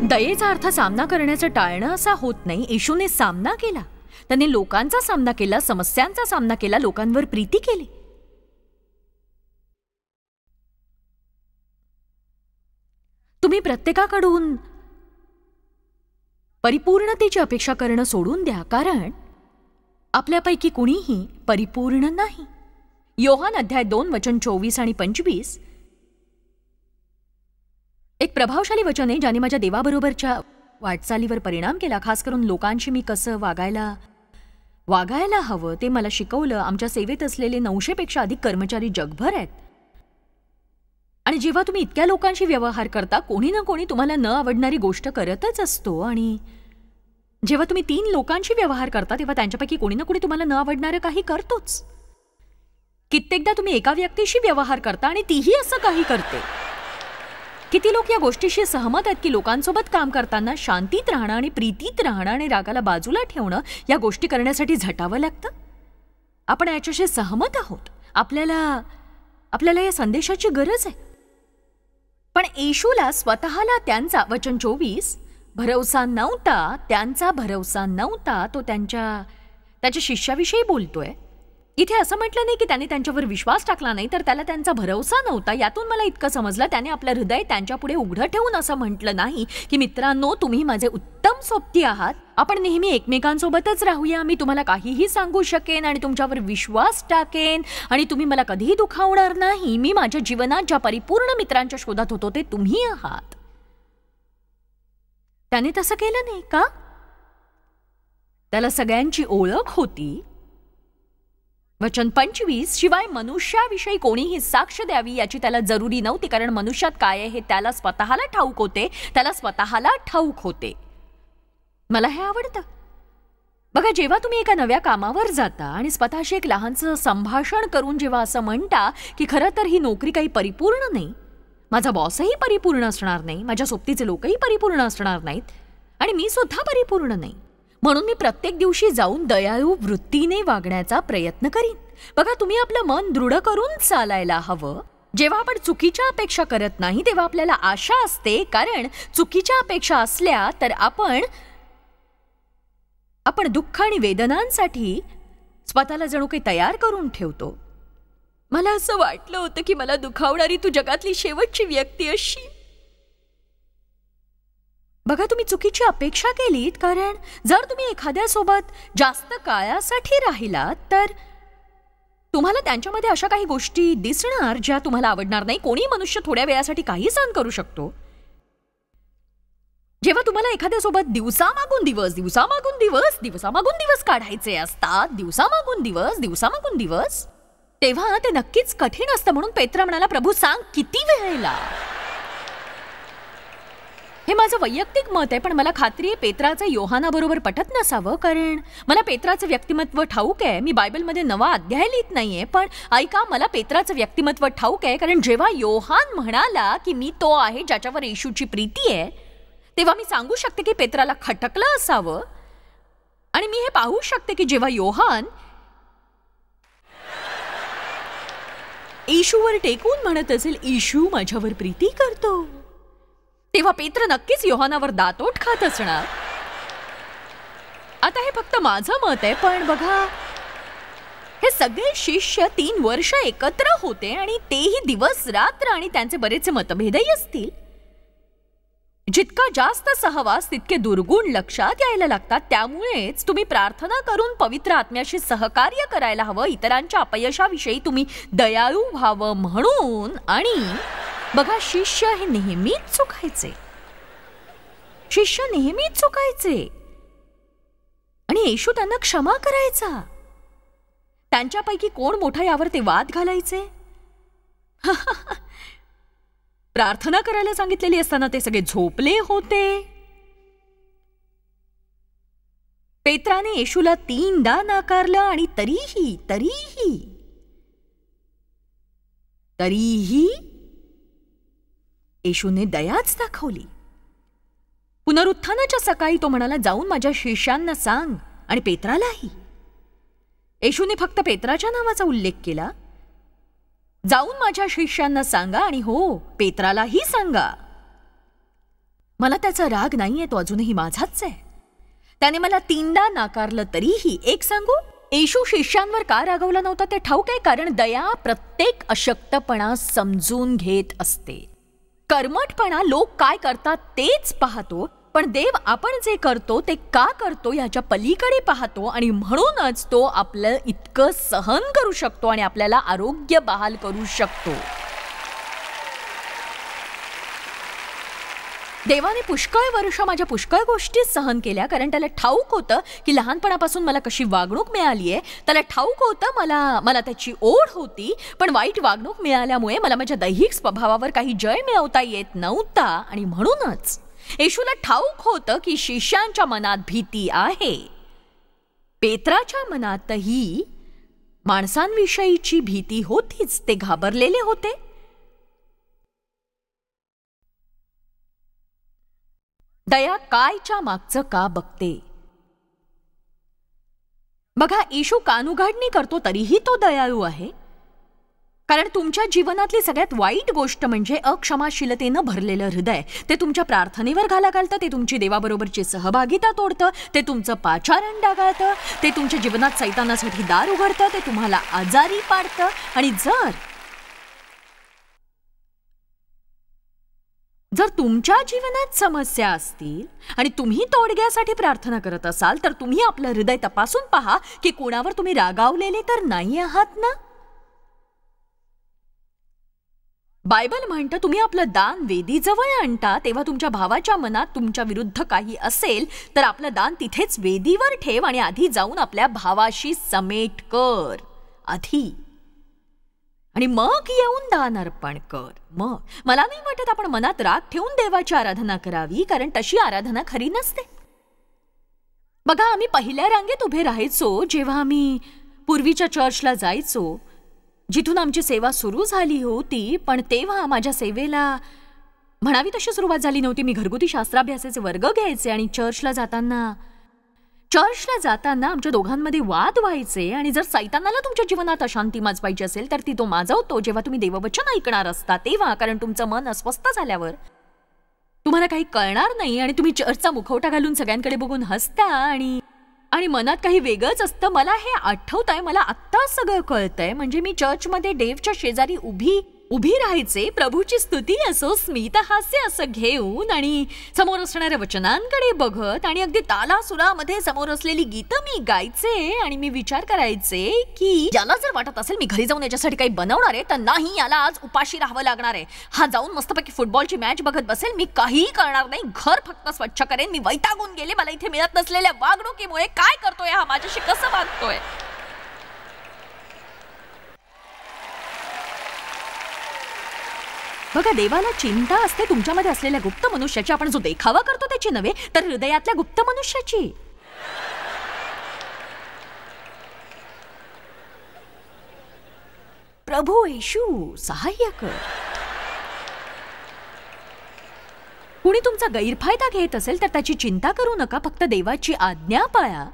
दयेचा अर्थ सामना करण्याचं टाळणं असा होत नाही. येशूने सामना केला. त्याने लोकांचा सामना केला, समस्यांचा सामना केला, लोकांवर प्रीती केली. तुम्ही प्रत्येकाकडून परिपूर्णतेची अपेक्षा करणं सोडून द्या, कारण आपल्यापैकी कुणीही परिपूर्ण नाही. योहान अध्याय 2 वचन 24 आणि 25 एक प्रभावशाली वचन आहे ज्याने माझ्या देवाबरोबरच्या वाटचालीवर परिणाम केला. खास करून लोकांशी मी कसं वागायला हवं ते मला शिकवलं. आमच्या सेवेत असलेले 900 पेक्षा अधिक कर्मचारी जगभर आहेत. आणि जेव्हा तुम्ही इतक्या लोकांशी व्यवहार करता, कोणी ना कोणी तुम्हाला न आवडणारी गोष्ट करतच असतो. आणि जेव्हा तुम्ही 3 लोकांशी व्यवहार करता तेव्हा त्यांच्यापैकी कोणी ना कोणी तुम्हाला न आवडणारं काही करतोच. कित्येकदा तुम्ही एका व्यक्तीशी व्यवहार करता आणि तीही असं काही करते. किती लोक या गोष्टीशी सहमत आहेत की लोकांसोबत काम करताना शांतीत राहणं आणि प्रीतीत राहणं आणि रागाला बाजूला ठेवणं या गोष्टी करण्यासाठी झटावं लागतं? आपण याच्याशी सहमत आहोत. आपल्याला या संदेशाची गरज आहे. पण येशूला स्वतःला त्यांचा वचन 24 भरवसा नव्हता. त्यांचा भरवसा नव्हता. तो त्याच्या शिष्याविषयी बोलतोय. इथे असं म्हटलं नाही की त्याने त्यांच्यावर विश्वास टाकला नाही, तर त्याला त्यांचा भरवसा नव्हता. यातून मला इतकं समजलं, त्याने आपलं हृदय त्यांच्यापुढे उघडं ठेवून असं म्हटलं नाही की मित्रांनो, तुम्ही माझे उत्तम सोबती आहात, आपण नेहमी एकमेकांसोबतच राहूया, मी तुम्हाला काहीही सांगू शकेन आणि तुमच्यावर विश्वास टाकेन आणि तुम्ही मला कधीही दुखावणार नाही. मी माझ्या जीवनात ज्या परिपूर्ण मित्रांच्या शोधात होतो ते तुम्ही आहात. त्याने तसं केलं नाही का? त्याला सगळ्यांची ओळख होती. वचन 25 शिवाय मनुष्याविषयी कोणीही साक्ष द्यावी याची त्याला जरुरी नव्हती, कारण मनुष्यात काय आहे हे त्याला स्वतःला ठाऊक होते. मला हे आवडतं. बघा, जेव्हा तुम्ही एका नव्या कामावर जाता आणि स्वतःशी एक लहानसं संभाषण करून जेव्हा असं म्हणता की खरं तर ही नोकरी काही परिपूर्ण नाही, माझा बॉसही परिपूर्ण असणार नाही, माझ्या सोबतीचे लोकही परिपूर्ण असणार नाहीत आणि मी सुद्धा परिपूर्ण नाही, म्हणून मी प्रत्येक दिवशी जाऊन दयाळू वृत्तीने वागण्याचा प्रयत्न करीन. बघा, तुम्ही आपलं मन दृढ करून चालायला हवं. जेव्हा आपण चुकीच्या अपेक्षा करत नाही तेव्हा आपल्याला आशा असते, कारण चुकीच्या अपेक्षा असल्या तर आपण दुःख आणि वेदनांसाठी स्वतःला जणू काही तयार करून ठेवतो. मला असं वाटलं होतं की मला दुखावणारी तू जगातली शेवटची व्यक्ती अशी. बघा, तुम्ही चुकीची अपेक्षा केलीत, कारण जर तुम्ही एखाद्यासोबत जास्त काळासाठी राहिलात तर तुम्हाला त्यांच्यामध्ये अशा काही गोष्टी दिसणार ज्या तुम्हाला आवडणार नाही. कोणी मनुष्य थोड्या वेळासाठी काही सहन करू शकतो. जेव्हा तुम्हाला एखाद्यासोबत दिवसामागून दिवस काढायचे असतात, दिवसामागून दिवस, तेव्हा ते नक्कीच कठीण असतं. म्हणून पेत्रा म्हणाला, प्रभू सांग किती वेळेला. हे माझं वैयक्तिक मत आहे, पण मला खात्री आहे पेत्राचं योहानाबरोबर पटत नसावं, कारण मला पेत्राचं व्यक्तिमत्व ठाऊक आहे. मी बायबलमध्ये नवा अध्याय लिहित नाहीये, पण ऐका, मला पेत्राचं व्यक्तिमत्व ठाऊक आहे, कारण जेव्हा योहान म्हणाला की मी तो आहे ज्याच्यावर येशूची प्रीती आहे, तेव्हा मी सांगू शकते की पेत्राला खटकलं असावं. आणि मी हे पाहू शकते की जेव्हा योहान येशूवर टेकून म्हणत असेल, येशू माझ्यावर प्रीती करतो, तेव्हा पेत्र नक्कीच योहानावर दातोट खात असणार. आता हे फक्त माझं मत आहे, पण बघा, हे सगळे शिष्य 3 वर्ष एकत्र होते आणि तेही दिवस रात्र, आणि त्यांचे बरेचसे मतभेदही असतील. जितका जास्त सहवास तितके दुर्गुण लक्षात यायला लागतात. त्यामुळेच तुम्ही प्रार्थना करून पवित्र आत्म्याशी सहकार्य करायला हवं, इतरांच्या अपयशाविषयी तुम्ही दयाळू व्हावं म्हणून. आणि बघा, शिष्य नेहमीच चुकायचे आणि येशू त्यांना क्षमा करायचा. त्यांच्यापैकी कोण मोठा यावर ते वाद घालायचे. प्रार्थना करायला सांगितलेली असताना ते सगळे झोपले होते. पेत्राने येशूला 3दा नाकारलं आणि तरीही येशूने दयाच दाखवली. पुनरुत्थानाच्या सकाळी तो म्हणाला, जाऊन माझ्या शिष्यांना सांग, आणि पेत्रालाही. येशूने फक्त पेत्राच्या नावाचा उल्लेख केला. जाऊन माझ्या शिष्यांना सांगा, आणि हो, पेत्रालाही सांगा. मला त्याचा राग नाहीये, तो अजूनही माझाच आहे. त्याने मला 3दा नाकारलं तरीही एक सांगू, येशू शिष्यांवर का रागवला नव्हता ते ठाऊक आहे? कारण दया प्रत्येक अशक्तपणा समजून घेत असते. कर्मठपणा लोक काय करतात तेच पाहतो, पण देव आपण जे करतो ते का करतो याच्या पलीकडे पाहतो, आणि म्हणूनच तो आपलं इतकं सहन करू शकतो आणि आपल्याला आरोग्य बहाल करू शकतो. देवाने पुष्कळ वर्ष माझ्या पुष्कळ गोष्टी सहन केल्या, कारण त्याला ठाऊक होतं की लहानपणापासून मला कशी वागणूक मिळाली आहे. त्याला ठाऊक होतं मला त्याची ओढ होती, पण वाईट वागणूक मिळाल्यामुळे मला माझ्या दैहिक स्वभावावर काही जय मिळवता येत नव्हता. आणि म्हणूनच येशूला ठाऊक होतं की शिष्यांच्या मनात भीती आहे. पेत्राच्या मनातही माणसांविषयीची भीती होतीच. ते घाबरलेले होते. दया कायच्या मागचं का बघते? बघा, येशू कानउघाडणी करतो तरीही तो दयाळू आहे. कारण तुमच्या जीवनातली सगळ्यात वाईट गोष्ट म्हणजे अक्षमाशीलतेनं भरलेलं हृदय. ते तुमच्या प्रार्थनेवर घाला घालतं, ते तुमची देवाबरोबरची सहभागिता तोडतं, ते तुमचं पाचारण डागाळतं, ते तुमच्या जीवनात सैतानासाठी दार उघडतं, ते तुम्हाला आजारी पाडतं. आणि जर तुमच्या जीवनात समस्या असतील आणि तुम्ही तोडग्यासाठी प्रार्थना करत असाल, तर तुम्ही आपलं हृदय तपासून पहा की कोणावर तुम्ही रागावलेले तर नाही आहात ना. बायबल म्हणतं, तुम्ही आपलं दान वेदीजवळ आणता तेव्हा तुमच्या भावाच्या मनात तुमच्या विरुद्ध काही असेल तर आपलं दान तिथेच वेदीवर ठेव आणि आधी जाऊन आपल्या भावाशी समेट कर आधी, आणि मग येऊन दान अर्पण कर. मग मला नाही वाटत आपण मनात राग ठेवून देवाची आराधना करावी, कारण तशी आराधना खरी नसते. बघा, आम्ही पहिल्या रांगेत उभे राहायचो जेव्हा आम्ही पूर्वीच्या चर्चला जायचो, जिथून आमची सेवा सुरू झाली होती. पण तेव्हा माझ्या सेवेला म्हणावी तशी सुरुवात झाली नव्हती. मी घरगुती शास्त्राभ्यासाचे वर्ग घ्यायचे आणि चर्चला जाताना आमच्या दोघांमध्ये वाद व्हायचे. आणि जर सैतानाला तुमच्या जीवनात अशांती माजवायची असेल तर ती तो माजवतो जेव्हा तुम्ही देववचन ऐकणार असता तेव्हा. कारण तुमचं मन अस्वस्थ झाल्यावर तुम्हाला काही कळणार नाही आणि तुम्ही चर्चचा मुखवटा घालून सगळ्यांकडे बघून हसता आणि मनात काही वेगळंच असतं. मला हे आठवतंय, मला आत्ता सगळं कळतंय. म्हणजे मी चर्चमध्ये देवच्या शेजारी उभी राहायचे, प्रभूची स्तुती असो, स्मित हास्य असं घेऊन आणि समोर असणाऱ्या वचनांकडे बघत, आणि अगदी तालासुरामध्ये समोर असलेली गीतं मी गायचे. आणि मी विचार करायचे की याला जर वाटत असेल मी घरी जाऊन याच्यासाठी काही बनवणार आहे, तर नाही, याला आज उपाशी राहावं लागणार आहे. हा जाऊन मस्तपैकी फुटबॉलची मॅच बघत बसेल, मी काहीही करणार नाही, घर फक्त स्वच्छ करेन. मी वैतागून गेले मला इथे मिळत नसलेल्या वागणुकीमुळे. काय करतोय हा, माझ्याशी कसं वागतोय? बघा, देवाला चिंता असते तुमच्यामध्ये असलेल्या गुप्त मनुष्याची. आपण जो देखावा करतो त्याची नव्हे, तर हृदयातल्या गुप्त मनुष्याची. प्रभू येशू सहाय्य कर. कुणी तुमचा गैरफायदा घेत असेल तर त्याची चिंता करू नका, फक्त देवाची आज्ञा पाळा.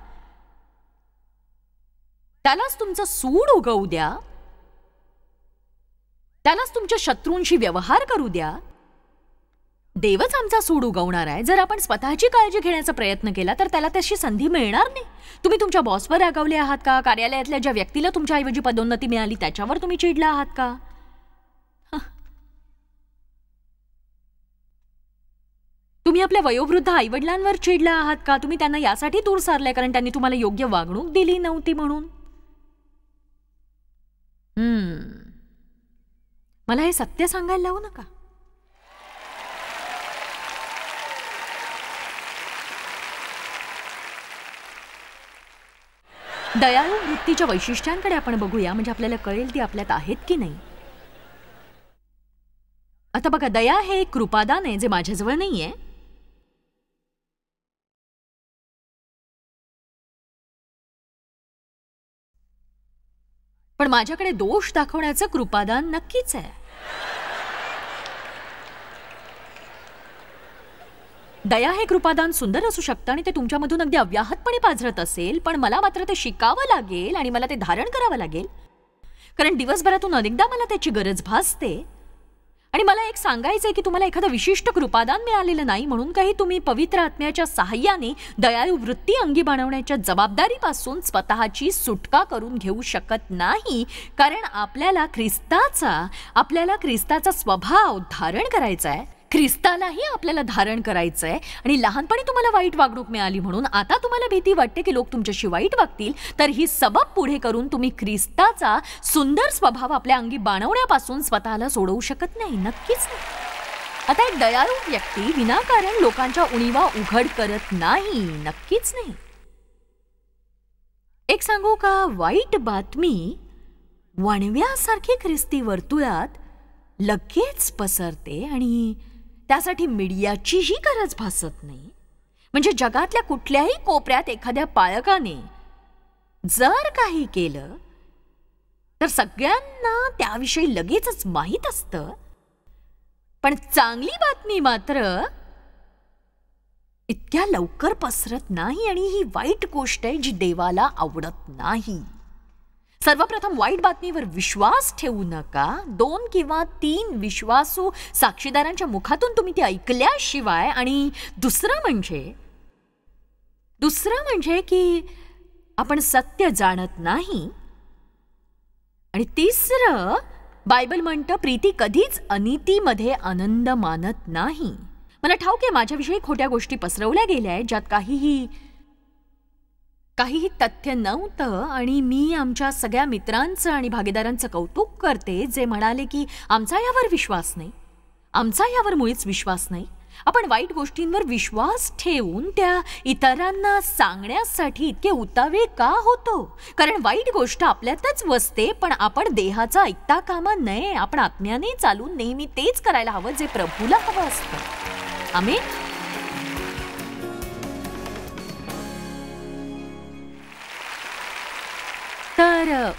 त्यालाच तुमचं सूड उगवू द्या, त्यालाच तुमच्या शत्रूंशी व्यवहार करू द्या. देवच आमचा सूड उगवणार आहे. जर आपण स्वतःची काळजी घेण्याचा प्रयत्न केला तर त्याला तशी संधी मिळणार नाही. तुम्ही तुमच्या बॉसवर रागावले आहात का? कार्यालयातल्या ज्या व्यक्तीला तुमच्याऐवजी पदोन्नती मिळाली त्याच्यावर तुम्ही चिडला आहात का? तुम्ही आपल्या वयोवृद्ध आईवडिलांवर चिडला आहात का? तुम्ही त्यांना यासाठी दूर सारलाय कारण त्यांनी तुम्हाला योग्य वागणूक दिली नव्हती म्हणून. मला हे सत्य सांगायला लावू नका. दयाळू वृत्तीच्या वैशिष्ट्यांकडे आपण बघूया, म्हणजे आपल्याला कळेल ती आपल्यात आहेत की नाही. आता बघा, दया हे एक कृपादान आहे जे माझ्याजवळ नाहीये. पण माझ्याकडे दोष दाखवण्याचं कृपादान नक्कीच आहे. दया हे कृपादान सुंदर असू शकतं आणि ते तुमच्यामधून अगदी अव्याहतपणे पाझरत असेल, पण मला मात्र ते शिकावं लागेल आणि मला ते धारण करावं लागेल, कारण दिवसभरातून अनेकदा मला त्याची गरज भासते. आणि मला एक सांगायचंय की तुम्हाला एखादं विशिष्ट कृपादान मिळालेलं नाही म्हणून काही तुम्ही पवित्र आत्म्याच्या सहाय्याने दयाळू वृत्ती अंगी बाणवण्याच्या जबाबदारीपासून स्वतःची सुटका करून घेऊ शकत नाही, कारण आपल्याला ख्रिस्ताचा स्वभाव धारण करायचा आहे, ख्रिस्तालाही आपल्याला धारण करायचंय. आणि लहानपणी तुम्हाला वाईट वागणूक मिळाली म्हणून आता तुम्हाला भीती वाटते की लोक तुमच्याशी वाईट वागतील, तर ही सबब पुढे करून तुम्ही ख्रिस्ताचा सुंदर स्वभाव आपल्या अंगी बाणवण्यापासून स्वतःला सोडवू शकत नाही, नक्कीच नाही. आता एक दयाळू व्यक्ती विनाकारण लोकांच्या उणीवा उघड करत नाही, नक्कीच नाही. एक सांगू का, वाईट बातमी वणव्यासारखी ख्रिस्ती वर्तुळात लगेच पसरते आणि त्यासाठी मीडियाचीही गरज भासत नाही. म्हणजे जगातल्या कुठल्याही कोपऱ्यात एखाद्या पाळकाने जर काही केलं तर सगळ्यांना त्याविषयी लगेचच माहीत असतं. पण चांगली बातमी मात्र इतक्या लवकर पसरत नाही आणि ही वाईट गोष्ट आहे जी देवाला आवडत नाही. सर्वप्रथम वाईट बातमीवर विश्वास ठेवू नका. 2 किंवा 3 विश्वासू साक्षीदारांच्या मुखातून तुम्ही ती ऐकल्याशिवाय. आणि दुसरं म्हणजे की आपण सत्य जाणत नाही. आणि तिसरं, बायबल म्हणतं प्रीती कधीच अनितीमध्ये आनंद मानत नाही. मला ठाऊक आहे माझ्याविषयी खोट्या गोष्टी पसरवल्या गेल्या आहेत ज्यात काहीही तथ्य नव्हतं. आणि मी आमच्या सगळ्या मित्रांचं आणि भागीदारांचं कौतुक करते जे म्हणाले की आमचा यावर मुळीच विश्वास नाही. आपण वाईट गोष्टींवर विश्वास ठेवून त्या इतरांना सांगण्यासाठी इतके उतावे का होतो? कारण वाईट गोष्ट आपल्यातच वसते, पण आपण देहाचा ऐकता कामा नये. आपण आत्म्याने चालून नेहमी तेच करायला हवं जे प्रभूला हवं असतं. आमेन. तर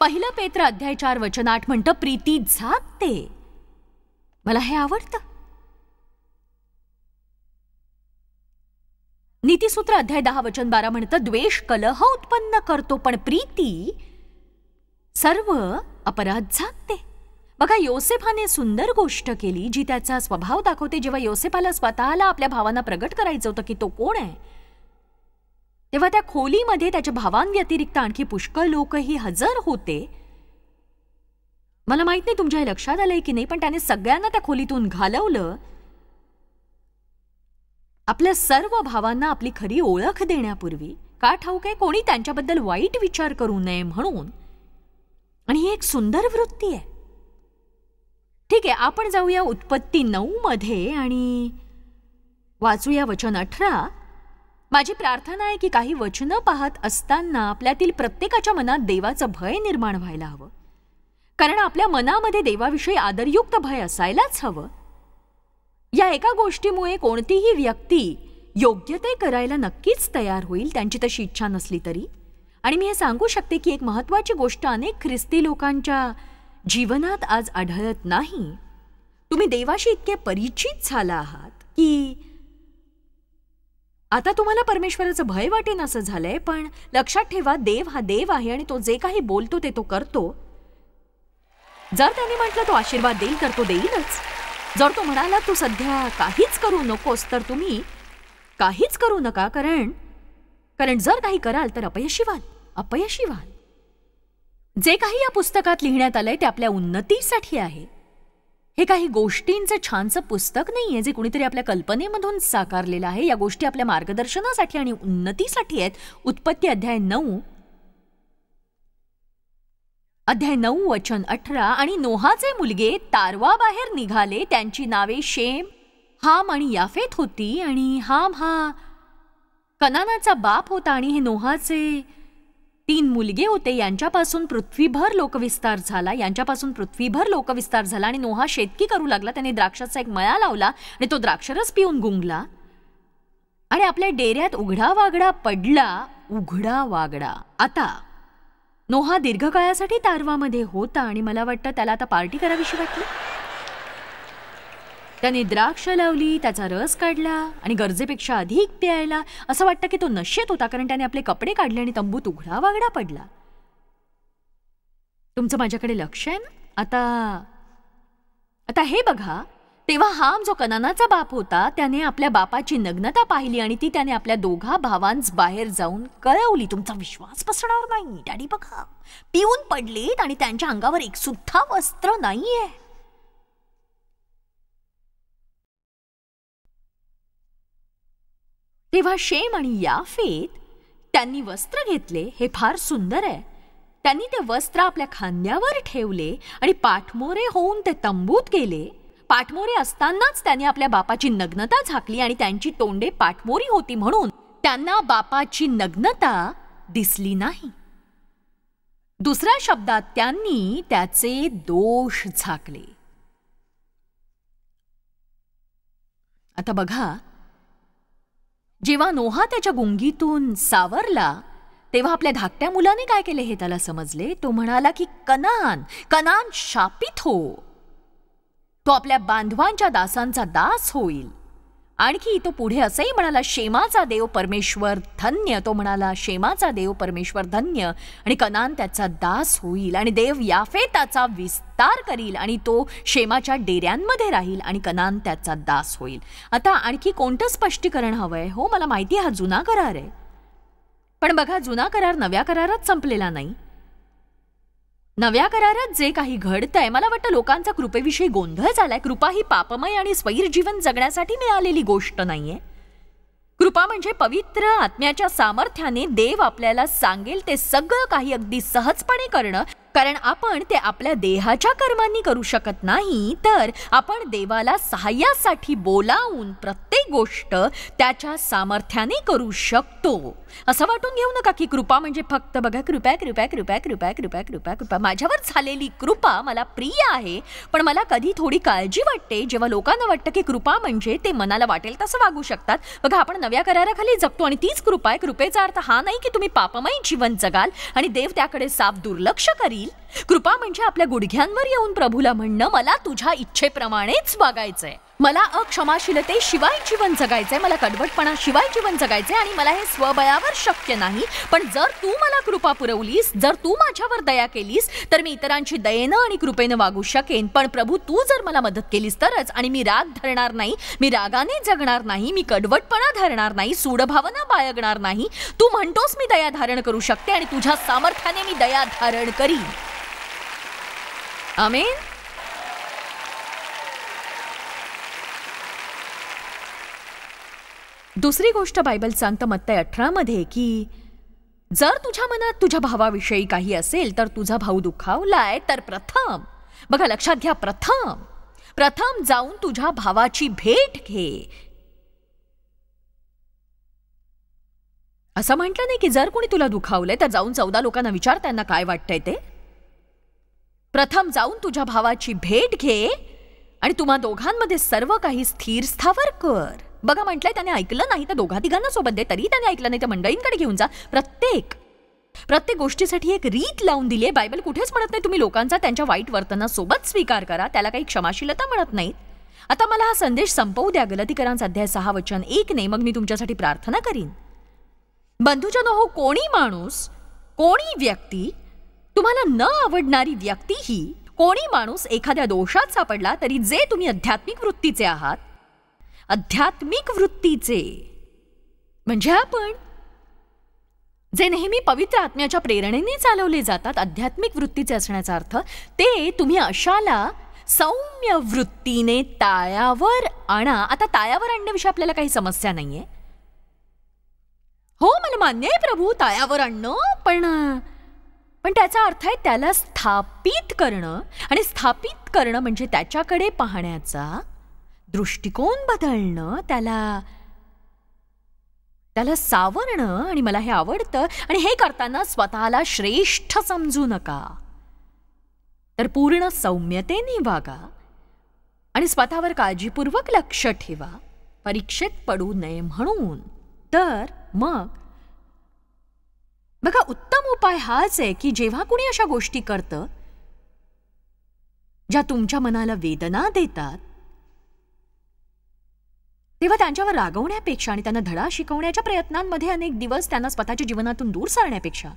1 पेत्र अध्याय 4 वचन 8 म्हणतं प्रीती झाकते. मला हे आवडतं. नीतिसूत्र अध्याय 10 वचन 12 म्हणतं द्वेष कलह उत्पन्न करतो, पण प्रीती सर्व अपराध झाकते. बघा, योसेफाने सुंदर गोष्ट केली जी त्याचा स्वभाव दाखवते. जेव्हा योसेफाला स्वतःला आपल्या भावांना प्रगट करायचं होतं की तो कोण आहे, तेव्हा त्या खोलीमध्ये त्याच्या भावांव्यतिरिक्त आणखी पुष्कळ लोकही हजर होते. मला माहित नाही तुमच्या हे लक्षात आलंय की नाही, पण त्याने सगळ्यांना त्या खोलीतून घालवलं आपल्या सर्व भावांना आपली खरी ओळख देण्यापूर्वी. का ठाऊक आहे, कोणी त्यांच्याबद्दल वाईट विचार करू नये म्हणून. आणि ही एक सुंदर वृत्ती आहे. ठीक आहे, आपण जाऊया उत्पत्ती 9 मध्ये आणि वाचूया वचन 18. माझी प्रार्थना आहे की काही वचनं पाहत असताना आपल्यातील प्रत्येकाच्या मनात देवाचं भय निर्माण व्हायला हवं, कारण आपल्या मनामध्ये देवाविषयी आदरयुक्त भय असायलाच हवं. या एका गोष्टीमुळे कोणतीही व्यक्ती योग्य ते करायला नक्कीच तयार होईल, त्यांची तशी इच्छा नसली तरी. आणि मी हे सांगू शकते की एक महत्वाची गोष्ट अनेक ख्रिस्ती लोकांच्या जीवनात आज आढळत नाही. तुम्ही देवाशी इतके परिचित झाला आहात की आता तुम्हाला परमेश्वराचं भय वाटेन असं झालंय. पण लक्षात ठेवा, देव हा देव आहे आणि तो जे काही बोलतो ते तो करतो. जर त्याने म्हटलं तो आशीर्वाद देईल तर तो देईलच. जर तो म्हणाला तू सध्या काहीच करू नकोस तर तुम्ही काहीच करू नका, कारण जर काही कराल तर अपयशी व्हाल. जे काही या पुस्तकात लिहिण्यात आलंय ते आपल्या उन्नतीसाठी आहे. हे काही गोष्टींचं छानसं पुस्तक नाहीये जे कुणीतरी आपल्या कल्पनेमधून साकारलेलं आहे. या गोष्टी आपल्या मार्गदर्शनासाठी आणि उन्नतीसाठी आहेत. उत्पत्ती अध्याय 9 वचन 18. आणि नोहाचे मुलगे तारवाबाहेर निघाले. त्यांची नावे शेम, हाम आणि याफेत होती. आणि हाम हा कनानाचा बाप होता आणि हे नोहाचे 3 मुलगे होते. यांच्यापासून पृथ्वीभर लोकविस्तार झाला. आणि नोहा शेतकी करू लागला. त्याने द्राक्षाचा एक मळा लावला आणि तो द्राक्षरस पिऊन गुंगला आणि आपल्या डेऱ्यात उघडा वागडा. आता नोहा दीर्घकाळासाठी तारवामध्ये होता आणि मला वाटतं त्याला आता पार्टी करावीशी वाटली. त्याने द्राक्ष लावली, त्याचा रस काढला आणि गरजेपेक्षा अधिक प्यायला. असं वाटतं की तो नशेत होता, कारण त्याने आपले कपडे काढले आणि तंबूत उघडा वागडा पडला. तुमचं माझ्याकडे लक्ष आहे ना? आता हे बघा, तेव्हा हाम जो कनानाचा बाप होता त्याने आपल्या बापाची नग्नता पाहिली आणि ती त्याने आपल्या दोघा भावांस बाहेर जाऊन कळवली. तुमचा विश्वास बसणार नाही, डॅडी बघा पिऊन पडलेत आणि त्यांच्या अंगावर एक सुद्धा वस्त्र नाहीये. तेव्हा शेम आणि याफेत त्यांनी वस्त्र घेतले. हे फार सुंदर आहे. त्यांनी ते वस्त्र आपल्या खांद्यावर ठेवले आणि पाठमोरे होऊन ते तंबूत गेले. पाठमोरे असतानाच त्यांनी आपल्या बापाची नग्नता झाकली आणि त्यांची तोंडे पाठमोरी होती म्हणून त्यांना बापाची नग्नता दिसली नाही. दुसऱ्या शब्दात त्यांनी त्याचे दोष झाकले. आता बघा, जेव्हा नोहा त्याच्या गुंगीतून सावरला तेव्हा आपल्या धाकट्या मुलाने काय केले हे त्याला समजले. तो म्हणाला की कनान शापित हो, तो आपल्या बांधवांच्या दासांचा दास होईल. आणखी तो पुढे असंही म्हणाला, शेमाचा देव परमेश्वर धन्य. तो म्हणाला शेमाचा देव परमेश्वर धन्य आणि कनान त्याचा दास होईल आणि देव याफेताचा विस्तार करील आणि तो शेमाच्या डेऱ्यांमध्ये राहील आणि कनान त्याचा दास होईल. आता आणखी कोणतं स्पष्टीकरण हवंय? हो, मला माहिती हा जुना करार आहे, पण बघा, जुना करार नव्या करारात संपलेला नाही. नव्या करारात जे काही घडतंय, मला वाटतं लोकांचा कृपेविषयी गोंधळ झालाय. कृपा ही पापमय आणि स्वैर जीवन जगण्यासाठी मिळालेली गोष्ट नाहीये. कृपा म्हणजे पवित्र आत्म्याच्या सामर्थ्याने देव आपल्याला सांगेल ते सगळं काही अगदी सहजपणे करणं. कारण आपण ते आपल्या देहाच्या कर्मांनी करू शकत नाही, तर आपण देवाला सहाय्यासाठी बोलावून प्रत्येक गोष्ट त्याच्या सामर्थ्याने करू शकतो. असं वाटून घेऊ नका की कृपा म्हणजे फक्त बघा कृपा कृपा कृपा कृपा कृपा कृपा कृपा. माझ्यावर झालेली कृपा मला प्रिय आहे, पण मला कधी थोडी काळजी वाटते जेव्हा लोकांना वाटतं की कृपा म्हणजे ते मनाला वाटेल तसं वागू शकतात. बघा, आपण नव्या कराराखाली जगतो आणि तीच कृपा आहे. कृपेचा अर्थ हा नाही की तुम्ही पापमय जीवन जगाल आणि देव त्याकडे साफ दुर्लक्ष करील. कृपा म्हणजे आपल्या गुडघ्यांवर येऊन प्रभूला म्हणणं, मला तुझ्या इच्छेप्रमाणेच वागायचंय, मला अक्षमाशीलतेशिवाय जीवन जगायचंय, मला कडवटपणाशिवाय जीवन जगायचंय आणि मला हे स्वबळावर शक्य नाही. पण जर तू मला कृपा पुरवलीस, जर तू माझ्यावर दया केलीस, तर मी इतरांची दयेनं आणि कृपेनं वागू शकेन. पण प्रभू, तू जर मला मदत केलीस तरच. आणि मी राग धरणार नाही, मी रागाने जगणार नाही, मी कडवटपणा धरणार नाही, सूडभावना बाळगणार नाही. तू म्हणतोस मी दया धारण करू शकते आणि तुझ्या सामर्थ्याने मी दया धारण करीन. आमेन. दुसरी गोष्ट बायबल सांगतं मत्ती 18 मध्ये की जर तुझ्या मनात तुझ्या भावाविषयी काही असेल तर तुझा भाऊ दुखावलाय तर प्रथम, बघा लक्षात घ्या, प्रथम जाऊन तुझ्या भावाची भेट घे. असं म्हटलं नाही की जर कोणी तुला दुखावलंय तर जाऊन 14 लोकांना विचार त्यांना काय वाटतंय ते. प्रथम जाऊन तुझ्या भावाची भेट घे आणि तुम्हा दोघांमध्ये सर्व काही स्थिर स्थावर कर. बघा, म्हटलंय त्याने ऐकलं नाही तर दोघा तिघांना सोबत दे. तरी त्याने ऐकलं नाही तर मंडळींकडे घेऊन जा. प्रत्येक गोष्टीसाठी एक रीत लावून दिली आहे. बायबल कुठेच म्हणत नाही तुम्ही लोकांचा त्यांच्या वाईट वर्तनासोबत स्वीकार करा, त्याला काही क्षमाशीलता म्हणत नाहीत. आता मला हा संदेश संपवू द्या. गलातीकरांचा अध्याय 6 वचन 1 ने, मग मी तुमच्यासाठी प्रार्थना करीन. बंधुजनो हो, कोणी माणूस, कोणी व्यक्ती, तुम्हाला न आवडणारी व्यक्ती ही, कोणी माणूस एखाद्या दोषात सापडला तरी जे तुम्ही आध्यात्मिक वृत्तीचे आहात, आध्यात्मिक वृत्तीचे म्हणजे आपण जे नेहमी पवित्र आत्म्याच्या प्रेरणेने चालवले जातात, आध्यात्मिक वृत्तीचे असण्याचा अर्थ ते तुम्ही अशाला सौम्य वृत्तीने ताळ्यावर आणा. आता ताळ्यावर आणण्याविषयी आपल्याला काही समस्या नाहीये. हो, मला मान्य आहे प्रभू ताळ्यावर आणणं, पण त्याचा अर्थ आहे त्याला स्थापित करणं. आणि स्थापित करणं म्हणजे त्याच्याकडे पाहण्याचा दृष्टिकोन बदलणं, त्याला सावरणं. आणि मला हे आवडतं. आणि हे करताना स्वतःला श्रेष्ठ समजू नका, तर पूर्ण सौम्यतेने वागा आणि स्वतःवर काळजीपूर्वक लक्ष ठेवा, परीक्षेत पडू नये म्हणून. तर मग बघा, उत्तम उपाय हाच आहे की जेव्हा कुणी अशा गोष्टी करतं ज्या तुमच्या मनाला वेदना देतात, तेव्हा त्यांच्यावर रागवण्यापेक्षा आणि त्यांना धडा शिकवण्याच्या प्रयत्नांमध्ये अनेक दिवस त्यांना स्वतःच्या जीवनातून दूर सारण्यापेक्षा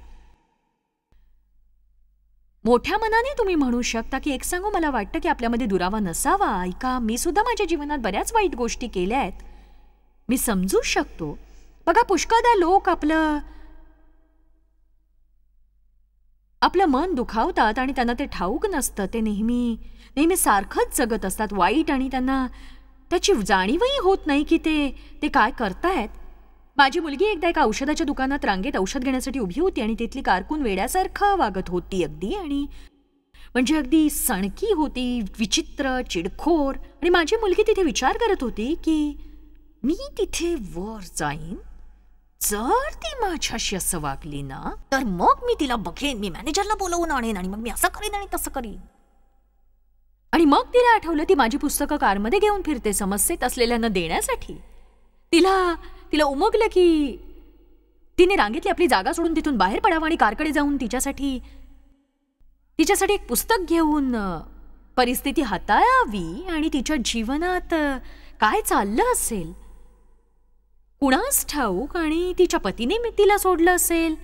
मोठ्या मनाने तुम्ही म्हणू शकता की एक सांगू, मला वाटतं की आपल्यामध्ये दुरावा नसावा. ऐका, मी सुद्धा माझ्या जीवनात बऱ्याच वाईट गोष्टी केल्या आहेत. मी समजू शकतो. बघा, पुष्कळदा लोक आपलं मन दुखावतात आणि त्यांना ते ठाऊक नसतं. ते नेहमी सारखंच जगत असतात वाईट, आणि त्यांना त्याची जाणीवही होत नाही की ते काय करतायत. माझी मुलगी एकदा एका औषधाच्या दुकानात रांगेत औषध घेण्यासाठी उभी होती आणि तिथली कारकून वेड्यासारखं वागत होती अगदी, आणि म्हणजे अगदी सणकी होती, विचित्र, चिडखोर. आणि माझी मुलगी तिथे विचार करत होती की मी तिथे वर जाईन, जर ती माझ्याशी असं वागली ना तर मग मी तिला बघेन, मी मॅनेजरला बोलवून आणेन आणि मग मी असं करीन आणि तसं करीन. आणि मग तिला आठवलं ती माझी पुस्तकं कारमध्ये घेऊन फिरते समस्येत असलेल्यांना देण्यासाठी. तिला उमगलं की तिने रांगेतली आपली जागा सोडून तिथून बाहेर पडावं आणि कारकडे जाऊन तिच्यासाठी एक पुस्तक घेऊन परिस्थिती हाताळावी. आणि तिच्या जीवनात काय चाललं असेल कुणास ठाऊक, आणि तिच्या पतीने तिला सोडलं असेल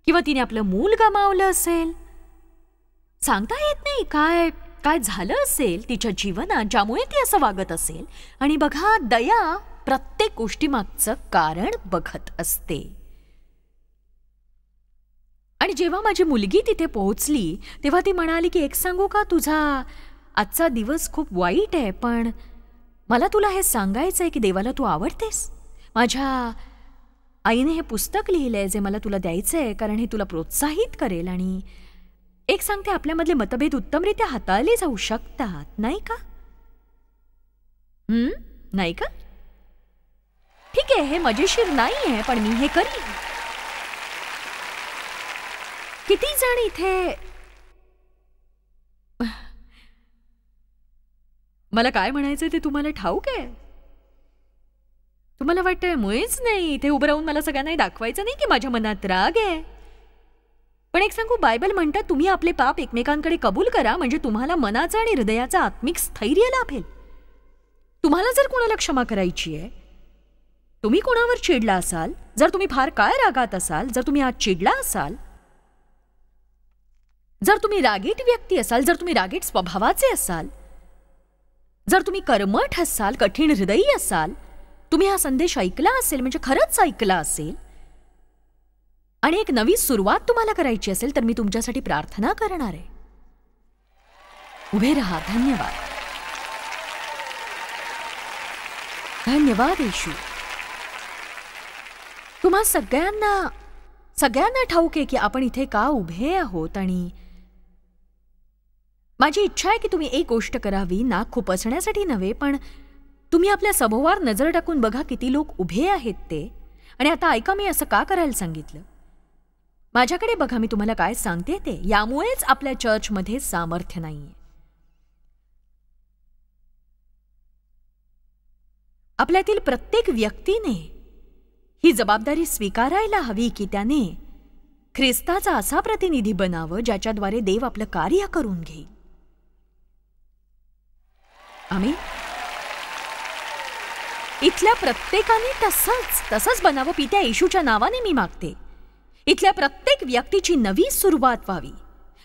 किंवा तिने आपलं मूल गमावलं असेल, सांगता येत नाही काय झालं असेल तिच्या जीवनात ज्यामुळे ती असं वागत असेल. आणि बघा, दया प्रत्येक गोष्टीमागचं कारण बघत असते. आणि जेव्हा माझी मुलगी तिथे पोहोचली तेव्हा ती म्हणाली की एक सांगू का, तुझा आजचा दिवस खूप वाईट आहे, पण मला तुला हे सांगायचंय की देवाला तू आवडतेस. माझ्या आईने हे पुस्तक लिहिलंय जे मला तुला द्यायचंय, कारण हे तुला प्रोत्साहित करेल. आणि एक सांगते, आपल्यामधले मतभेद उत्तमरित्या हाताळले जाऊ शकतात, नाही का? नाही का? ठीक आहे, हे मजेशीर नाहीये, पण मी हे करीन. किती जण इथे, मला काय म्हणायचं ते तुम्हाला ठाऊक आहे? तुम्हाला वाटतंय मुळीच नाही, इथे उभं राहून मला सगळ्यांना दाखवायचं नाही की माझ्या मनात राग आहे. पण एक सांगू, बायबल म्हणतात तुम्ही आपले पाप एकमेकांकडे कबूल करा, म्हणजे तुम्हाला मनाचं आणि हृदयाचं आत्मिक स्थैर्य लाभेल. तुम्हाला जर कोणाला क्षमा करायची आहे, तुम्ही कोणावर चिडला असाल, जर तुम्ही फार काळ रागात असाल, जर तुम्ही आज चिडला असाल, जर तुम्ही रागीट व्यक्ती असाल, जर तुम्ही रागीट स्वभावाचे असाल, जर तुम्ही कर्मठ असाल, कठीण हृदयी असाल, तुम्ही हा संदेश ऐकला असेल, म्हणजे खरंच ऐकला असेल, आणि एक नवी सुरुवात तुम्हाला करायची असेल, तर मी तुमच्यासाठी प्रार्थना करणार आहे. उभे रहा. धन्यवाद. धन्यवाद येशू. तुम्हा सगळ्यांना ठाऊक आहे की आपण इथे का उभे आहोत, आणि माझी इच्छा आहे की तुम्ही एक गोष्ट करावी, नाक खुपसण्यासाठी नव्हे, पण तुम्ही आपल्या सभोवार नजर टाकून बघा किती लोक उभे आहेत ते. आणि आता ऐका, मी असं का करायला सांगितलं. माझ्याकडे बघा, मी तुम्हाला काय सांगते ते. यामुळेच आपल्या चर्चमध्ये सामर्थ्य नाहीये. आपल्यातील प्रत्येक व्यक्तीने ही जबाबदारी स्वीकारायला हवी की त्याने ख्रिस्ताचा असा प्रतिनिधी बनावं ज्याच्याद्वारे देव आपलं कार्य करून घेईल. आम्ही इथल्या प्रत्येकाने तसंच बनावं. पित्या येशूच्या नावाने मी मागते, इथल्या प्रत्येक व्यक्तीची नवी सुरुवात व्हावी.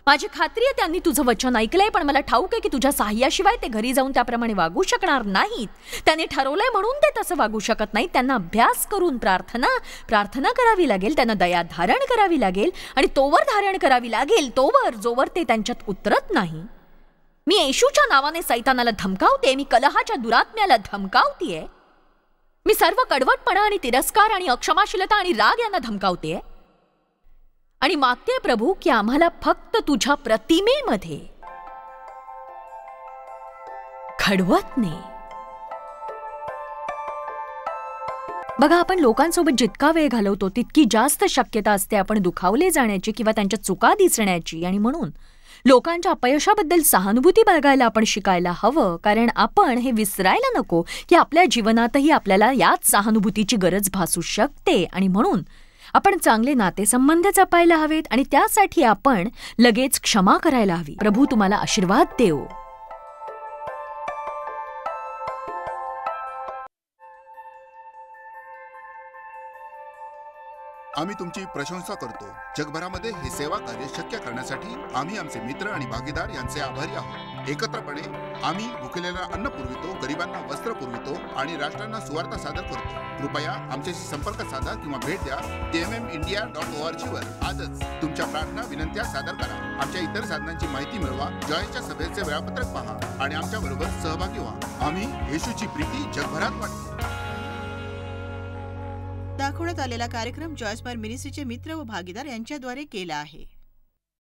माझी खात्री आहे त्यांनी तुझं वचन ऐकलंय, पण मला ठाऊक आहे की तुझ्या साह्याशिवाय ते घरी जाऊन त्याप्रमाणे वागू शकणार नाहीत. त्यांनी ठरवलंय म्हणून ते तसं वागू शकत नाहीत. त्यांना अभ्यास करून प्रार्थना करावी लागेल, त्यांना दया धारण करावी लागेल, आणि तोवर धारण करावी लागेल जोवर ते त्यांच्यात उतरत नाही. मी येशूच्या नावाने सैतानाला धमकावते, मी कलहाच्या दुरात्म्याला धमकावतेय, मी सर्व कडवटपणा आणि तिरस्कार आणि अक्षमाशीलता आणि राग यांना धमकावते, आणि मागते प्रभू की आम्हाला फक्त तुझ्या प्रतिमेमध्ये घडवत ने. बघा, आपण लोकांसोबत जितका वेळ घालवतो तितकी जास्त शक्यता असते आपण दुखावले जाण्याची किंवा त्यांच्या चुका दिसण्याची. आणि म्हणून लोकांच्या अपयशाबद्दल सहानुभूती बाळगायला आपण शिकायला हवं, कारण आपण हे विसरायला नको की आपल्या जीवनातही आपल्याला याच सहानुभूतीची गरज भासू शकते. आणि म्हणून आपण चांगले नातेसंबंध जपायला हवेत, आणि त्यासाठी आपण लगेच क्षमा करायला हवी. प्रभू तुम्हाला आशीर्वाद देवो. आम्ही तुमची प्रशंसा करतो. जगभरामध्ये हे सेवा कार्य शक्य करण्यासाठी आम्ही आमचे मित्र आणि भागीदार यांचे आभारी आहोत. एकत्रपणे आम्ही भुकेलेला अन्न पुरवितो, गरिबांना वस्त्र पुरवितो आणि राष्ट्रांना सुवार्ता सादर करतो. कृपया आमच्याशी संपर्क साधा किंवा भेट द्या tmmindia.org वर. आजच तुमच्या प्रार्थना विनंत्या सादर करा. आमच्या इतर साधनांची माहिती मिळवा, जॉयच्या सभेचे वेळापत्रक पहा आणि आमच्या बरोबर सहभागी व्हा. आम्ही येशूची प्रीती जगभरात वाटतो. दाखवण्यात आलेला कार्यक्रम जॉयस बार मिनिस्ट्रीचे मित्र व भागीदार यांच्याद्वारे केला आहे.